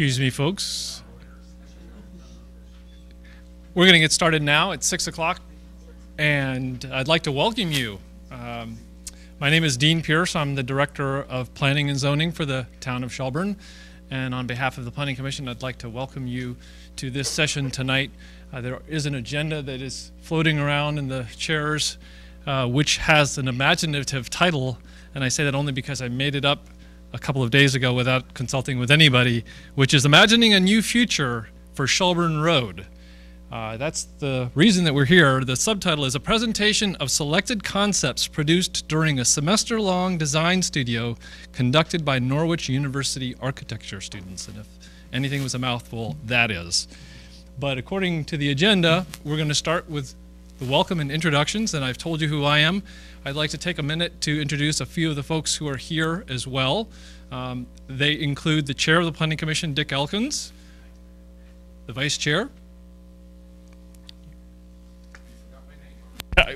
Excuse me, folks. We're going to get started now at 6 o'clock, and I'd like to welcome you. My name is Dean Pierce. I'm the Director of Planning and Zoning for the town of Shelburne, and on behalf of the Planning Commission, I'd like to welcome you to this session tonight. There is an agenda that is floating around in the chairs, which has an imaginative title, and I say that only because I made it up a couple of days ago without consulting with anybody, which is Imagining a New Future for Shelburne Road. That's the reason that we're here. The subtitle is A Presentation of Selected Concepts Produced During a Semester-Long Design Studio Conducted by Norwich University Architecture Students. And if anything was a mouthful, that is. But according to the agenda, we're going to start with the welcome and introductions, and I've told you who I am. I'd like to take a minute to introduce a few of the folks who are here as well. They include the Chair of the Planning Commission, Dick Elkins, the Vice Chair.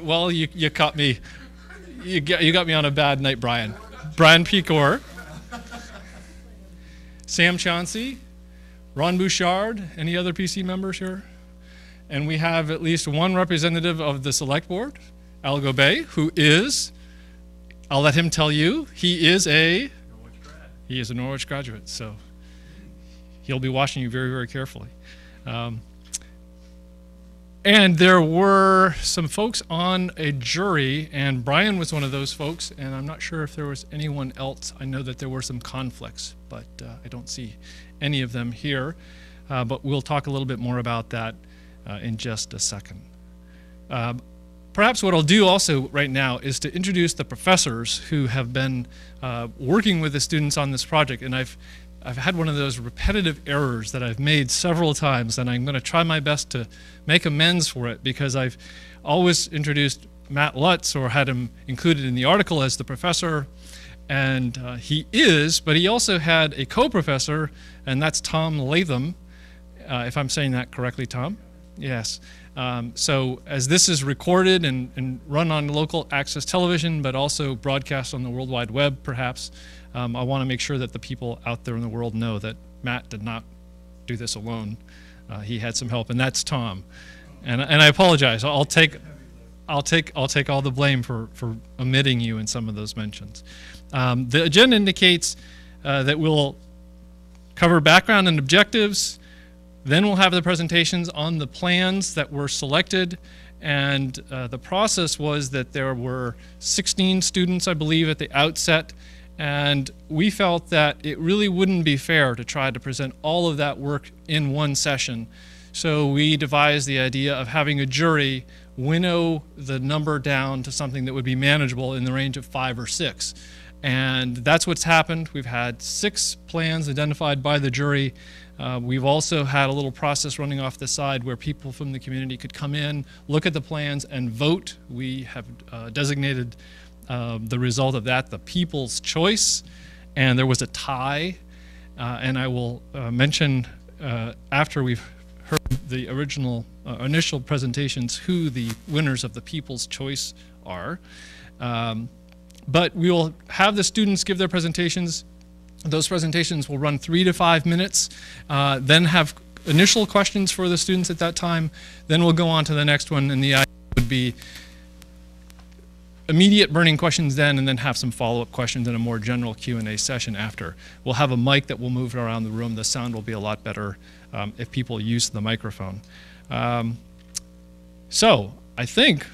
Well, you caught me. You got me on a bad night, Brian. Brian Pecor, Sam Chauncey, Ron Bouchard. Any other PC members here? And we have at least one representative of the Select Board, Al Gobey, who is, I'll let him tell you, he is a Norwich graduate, so he'll be watching you very, very carefully. And there were some folks on a jury, and Brian was one of those folks, and I'm not sure if there was anyone else. I know that there were some conflicts, but I don't see any of them here. But we'll talk a little bit more about that in just a second. Perhaps what I'll do also right now is to introduce the professors who have been working with the students on this project, and I've had one of those repetitive errors that I've made several times, and I'm going to try my best to make amends for it, because I've always introduced Matt Lutz, or had him included in the article, as the professor, and he is, but he also had a co-professor, and that's Tom Latham, if I'm saying that correctly, Tom? Yes. So as this is recorded and run on local access television, but also broadcast on the World Wide Web, perhaps, I want to make sure that the people out there in the world know that Matt did not do this alone. He had some help, and that's Tom. And I apologize. I'll take all the blame for omitting you in some of those mentions. The agenda indicates that we'll cover background and objectives. Then we'll have the presentations on the plans that were selected, and the process was that there were 16 students, I believe, at the outset, and we felt that it really wouldn't be fair to try to present all of that work in one session. So we devised the idea of having a jury winnow the number down to something that would be manageable in the range of 5 or 6. And that's what's happened. We've had 6 plans identified by the jury. We've also had a little process running off the side where people from the community could come in, look at the plans, and vote. We have designated the result of that the People's Choice, and there was a tie. And I will mention after we've heard the initial presentations who the winners of the People's Choice are. But we will have the students give their presentations. Those presentations will run 3 to 5 minutes, then have initial questions for the students at that time, then we'll go on to the next one, and the idea would be immediate burning questions then, and then have some follow-up questions in a more general Q&A session after. We'll have a mic that will move around the room. The sound will be a lot better if people use the microphone. So I think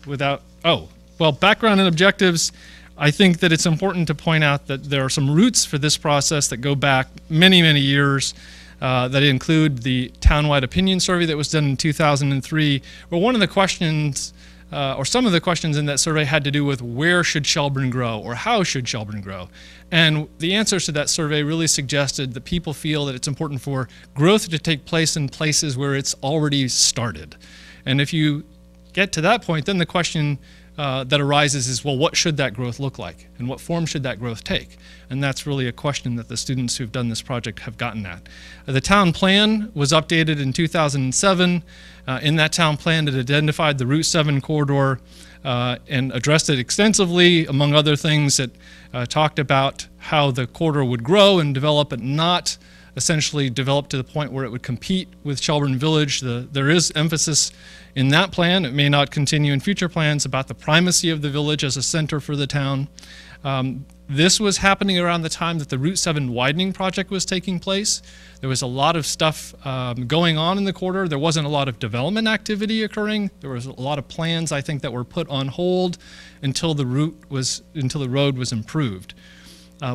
background and objectives. I think that it's important to point out that there are some roots for this process that go back many, many years, that include the townwide opinion survey that was done in 2003, where one of the questions, or some of the questions in that survey, had to do with where should Shelburne grow, or how should Shelburne grow. And the answers to that survey really suggested that people feel that it's important for growth to take place in places where it's already started. And if you get to that point, then the question that arises is, well, what should that growth look like? And what form should that growth take? And that's really a question that the students who've done this project have gotten at. The town plan was updated in 2007. In that town plan, it identified the Route 7 corridor and addressed it extensively. Among other things, it talked about how the corridor would grow and develop, but not essentially developed to the point where it would compete with Shelburne Village. There is emphasis in that plan. It may not continue in future plans about the primacy of the village as a center for the town. This was happening around the time that the Route 7 widening project was taking place. There was a lot of stuff going on in the corridor. There wasn't a lot of development activity occurring. There was a lot of plans, I think, that were put on hold until the road was improved.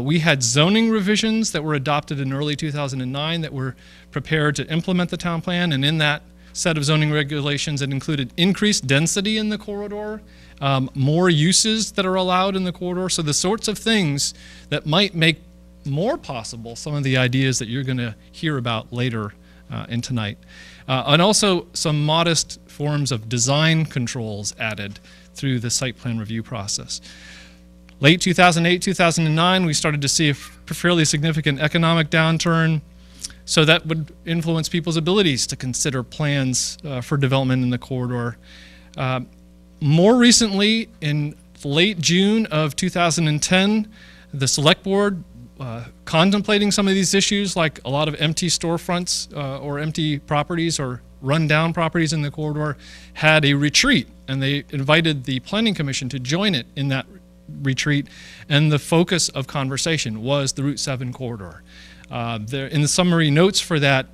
We had zoning revisions that were adopted in early 2009 that were prepared to implement the town plan, and in that set of zoning regulations, it included increased density in the corridor, more uses that are allowed in the corridor, so the sorts of things that might make more possible some of the ideas that you're going to hear about later in tonight. And also some modest forms of design controls added through the site plan review process. Late 2008, 2009, we started to see a fairly significant economic downturn, so that would influence people's abilities to consider plans for development in the corridor. More recently, in late June of 2010, the Select Board, contemplating some of these issues, like a lot of empty storefronts or empty properties or run-down properties in the corridor, had a retreat, and they invited the Planning Commission to join it in that retreat, and the focus of conversation was the Route 7 corridor. In the summary notes for that,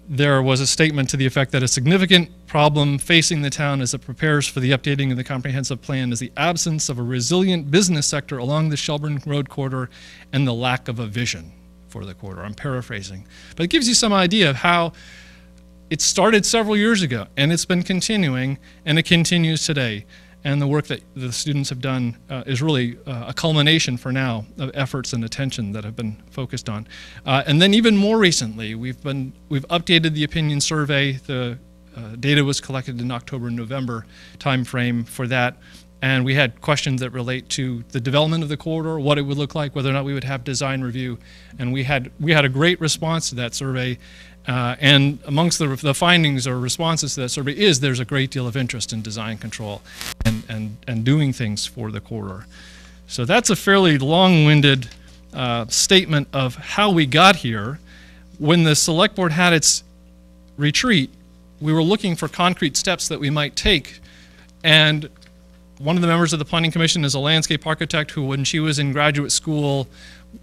there was a statement to the effect that a significant problem facing the town as it prepares for the updating of the comprehensive plan is the absence of a resilient business sector along the Shelburne Road Corridor and the lack of a vision for the corridor. I'm paraphrasing. But it gives you some idea of how it started several years ago, and it's been continuing, and it continues today. And the work that the students have done is really a culmination for now of efforts and attention that have been focused on. And then even more recently, we've updated the opinion survey. The data was collected in October and November timeframe for that. And we had questions that relate to the development of the corridor, what it would look like, whether or not we would have design review. And we had a great response to that survey. And amongst the findings or responses to that survey is there's a great deal of interest in design control and doing things for the corridor. So that's a fairly long-winded statement of how we got here. When the Select Board had its retreat, we were looking for concrete steps that we might take. And one of the members of the Planning Commission is a landscape architect who, when she was in graduate school,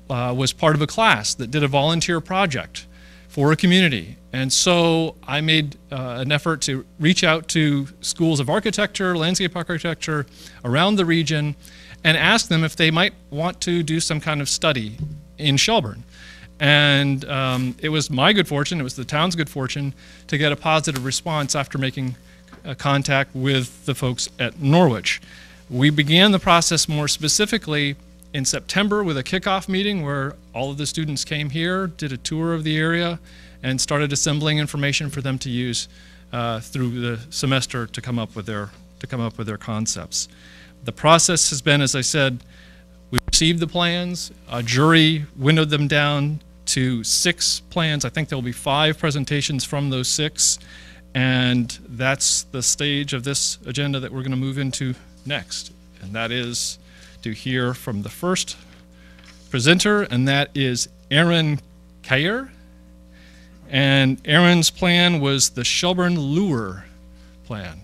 was part of a class that did a volunteer project for a community. And so I made an effort to reach out to schools of architecture, landscape architecture around the region, and ask them if they might want to do some kind of study in Shelburne. And it was my good fortune, it was the town's good fortune, to get a positive response after making contact with the folks at Norwich. We began the process more specifically in September with a kickoff meeting where all of the students came here, did a tour of the area, and started assembling information for them to use through the semester to come up with their concepts. The process has been, as I said, we received the plans, a jury windowed them down to 6 plans. I think there will be 5 presentations from those 6, and that's the stage of this agenda that we're going to move into next, and that is to hear from the first presenter, and that is Aaron Kayer. And Aaron's plan was the Shelburne Lure plan.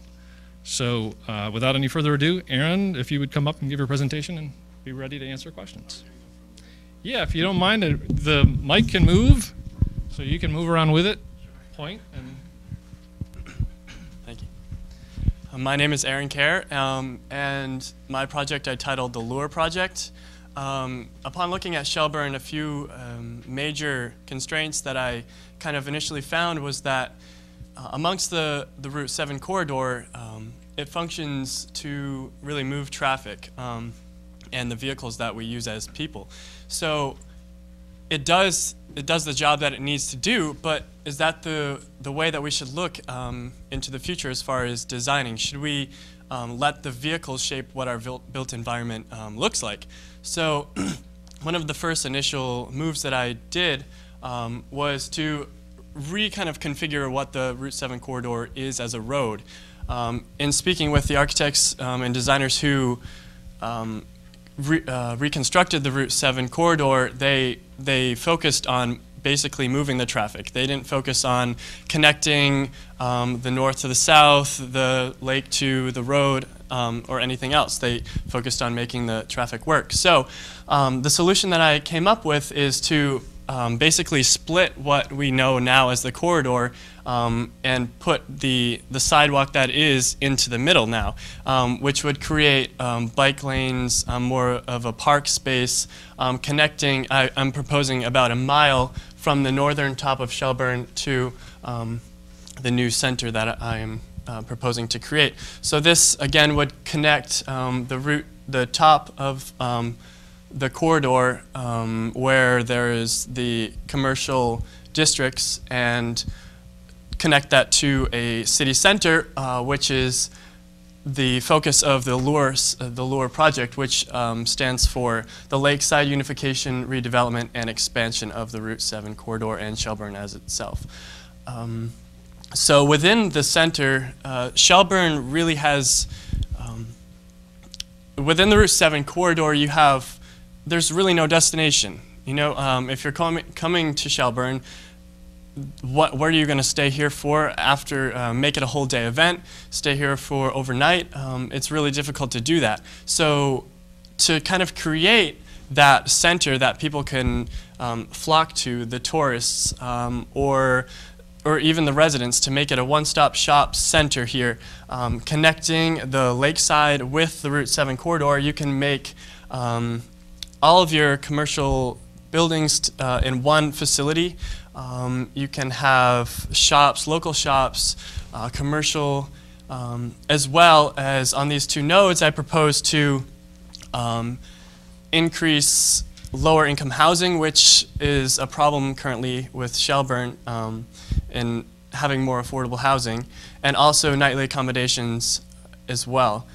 So without any further ado, Aaron, if you would come up and give your presentation and be ready to answer questions. Yeah, if you don't mind, the mic can move, so you can move around with it, point, and my name is Aaron Kayer, and my project I titled the Lure Project. Upon looking at Shelburne, a few major constraints that I kind of initially found was that amongst the Route 7 corridor, it functions to really move traffic and the vehicles that we use as people. So it does the job that it needs to do, but is that the way that we should look into the future as far as designing? Should we let the vehicles shape what our built environment looks like? So one of the first initial moves that I did was to kind of configure what the Route 7 corridor is as a road. In speaking with the architects and designers who reconstructed the Route 7 corridor, they focused on basically moving the traffic. They didn't focus on connecting the north to the south, the lake to the road, or anything else. They focused on making the traffic work. So the solution that I came up with is to basically split what we know now as the corridor and put the sidewalk that is into the middle now, which would create bike lanes, more of a park space, connecting, I'm proposing about a mile from the northern top of Shelburne to the new center that I am proposing to create. So this again would connect the top of the corridor where there is the commercial districts and connect that to a city center, which is the focus of the LURE project, which stands for the Lakeside Unification, Redevelopment, and Expansion of the Route 7 corridor and Shelburne as itself. So within the center, Shelburne really has, within the Route 7 corridor, there's really no destination. You know, if you're coming to Shelburne, what are you going to stay here for after, make it a whole day event, stay here for overnight? It's really difficult to do that. So to kind of create that center that people can flock to, the tourists or even the residents, to make it a one-stop shop center here, connecting the lakeside with the Route 7 corridor, you can make all of your commercial buildings in one facility. You can have shops, local shops, commercial, as well as on these two nodes I propose to increase lower income housing, which is a problem currently with Shelburne in having more affordable housing, and also nightly accommodations as well.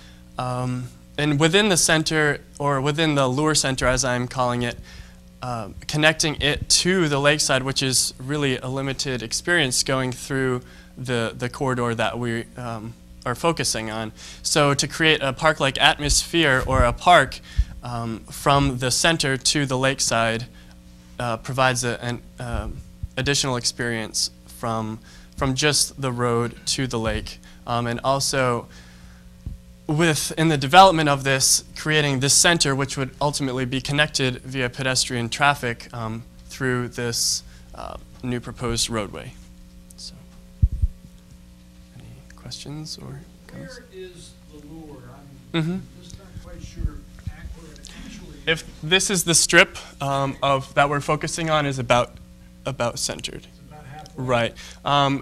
And within the center, or within the LURE Center as I'm calling it, connecting it to the lakeside, which is really a limited experience going through the corridor that we are focusing on. So to create a park-like atmosphere, or a park from the center to the lakeside, provides an additional experience from just the road to the lake. And also, in the development of this, creating this center, which would ultimately be connected via pedestrian traffic through this new proposed roadway. So, any questions or comments? Where is the LURE? I'm just not quite sure where it actually is. If this is the strip of that we're focusing on, is about centered. It's about halfway. Right.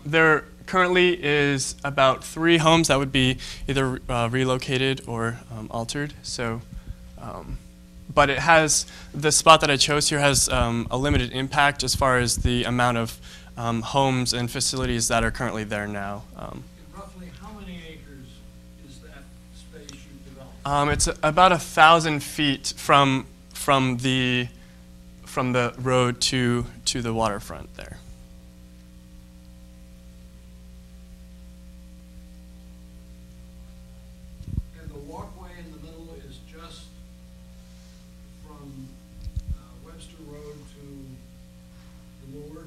There currently is about 3 homes that would be either relocated or altered. So, but it has, the spot that I chose here has a limited impact as far as the amount of homes and facilities that are currently there now. Roughly how many acres is that space you've developed? It's about 1,000 feet from the road to the waterfront there. And the walkway in the middle is just from Webster Road to the LURE?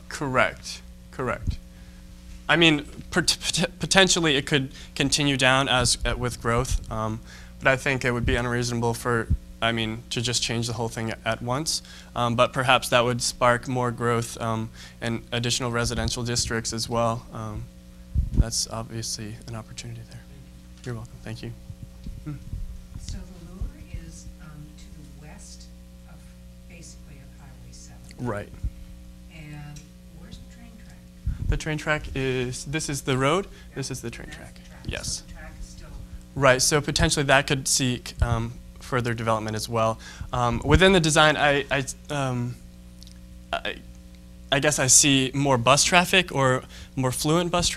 Correct. I mean, potentially it could continue down with growth, but I think it would be unreasonable to just change the whole thing at once. But perhaps that would spark more growth and additional residential districts as well. That's obviously an opportunity there. You're welcome. Thank you. So the LURE is to the west of, basically, of Highway 7. Right. And where's the train track? The train track this is the road, this is the train That's track. the track. Yes. So the track is still... Right, so potentially that could seek further development as well. Within the design, I guess I see more bus traffic, or more fluent bus traffic.